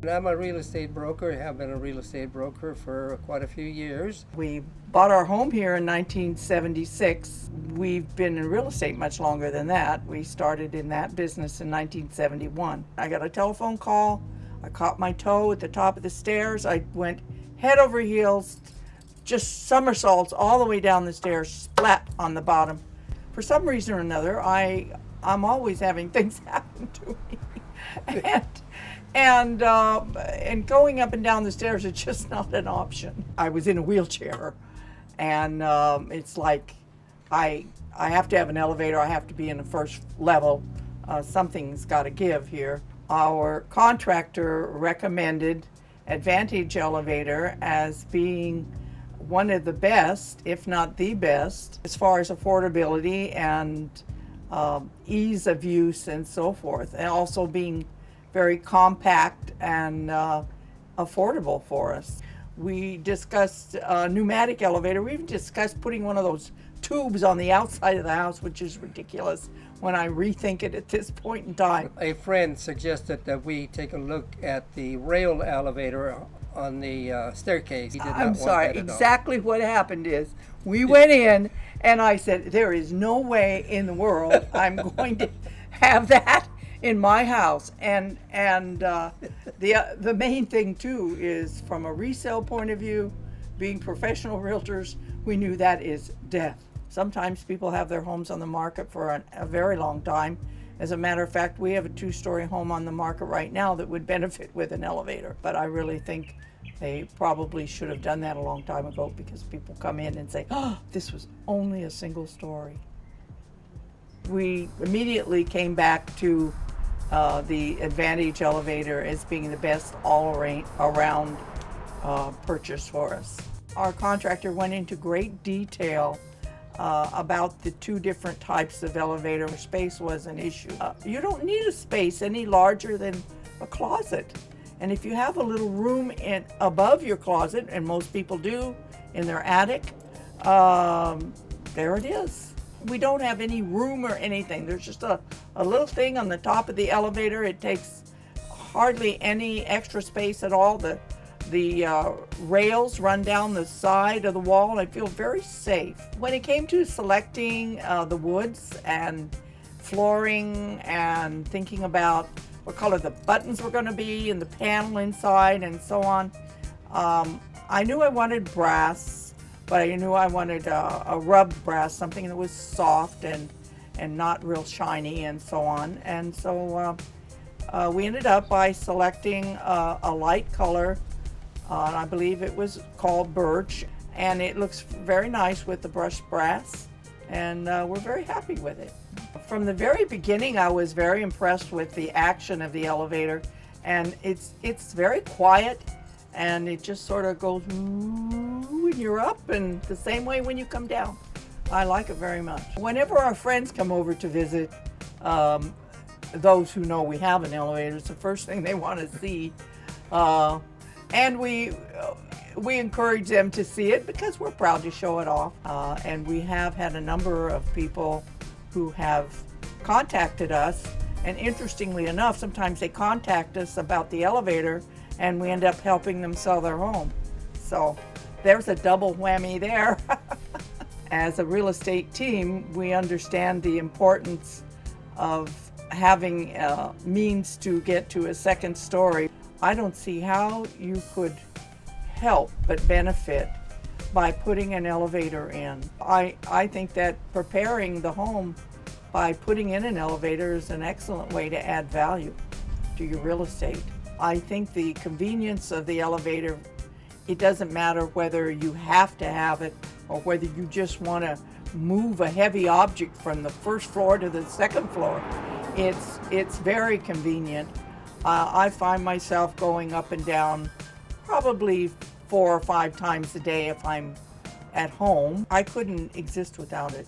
And I'm a real estate broker, have been a real estate broker for quite a few years. We bought our home here in 1976. We've been in real estate much longer than that. We started in that business in 1971. I got a telephone call. I caught my toe at the top of the stairs. I went head over heels, just somersaults all the way down the stairs, splat on the bottom. For some reason or another, I'm always having things happen to me. And going up and down the stairs is just not an option. I was in a wheelchair, and it's like I have to have an elevator. I have to be in the first level. Something's got to give here. Our contractor recommended Advantage Elevator as being one of the best, if not the best, as far as affordability and ease of use and so forth, and also being very compact and affordable for us. We discussed a pneumatic elevator. We've discussed putting one of those tubes on the outside of the house, which is ridiculous when I rethink it at this point in time. A friend suggested that we take a look at the rail elevator on the staircase. He did not I'm want sorry, that at all. exactly what happened is we went in and I said, there is no way in the world I'm going to have that in my house. And the main thing too is, from a resale point of view, being professional realtors, we knew that is death. Sometimes people have their homes on the market for a very long time. As a matter of fact, we have a 2-story home on the market right now that would benefit with an elevator. But I really think they probably should have done that a long time ago, because people come in and say, oh, this was only a single story. We immediately came back to the Advantage Elevator as being the best all-around purchase for us. Our contractor went into great detail about the 2 different types of elevator. Space was an issue. You don't need a space any larger than a closet. And if you have a little room above your closet, and most people do in their attic, there it is. We don't have any room or anything. There's just a little thing on the top of the elevator. It takes hardly any extra space at all. The rails run down the side of the wall, and I feel very safe. When it came to selecting the woods and flooring and thinking about what color the buttons were going to be and the panel inside and so on, I knew I wanted brass, but I knew I wanted a rubbed brass, something that was soft and not real shiny and so on. And so we ended up by selecting a light color. I believe it was called birch, and it looks very nice with the brushed brass, and we're very happy with it. From the very beginning, I was very impressed with the action of the elevator, and it's very quiet, and it just sort of goes when you're up, and the same way when you come down. I like it very much. Whenever our friends come over to visit, those who know we have an elevator, it's the first thing they want to see. And we encourage them to see it because we're proud to show it off. And we have had a number of people who have contacted us. And interestingly enough, sometimes they contact us about the elevator and we end up helping them sell their home. So there's a double whammy there. As a real estate team, we understand the importance of having means to get to a second story. I don't see how you could help but benefit by putting an elevator in. I think that preparing the home by putting in an elevator is an excellent way to add value to your real estate. I think the convenience of the elevator, it doesn't matter whether you have to have it or whether you just want to move a heavy object from the first floor to the second floor. It's very convenient. I find myself going up and down probably 4 or 5 times a day if I'm at home. I couldn't exist without it.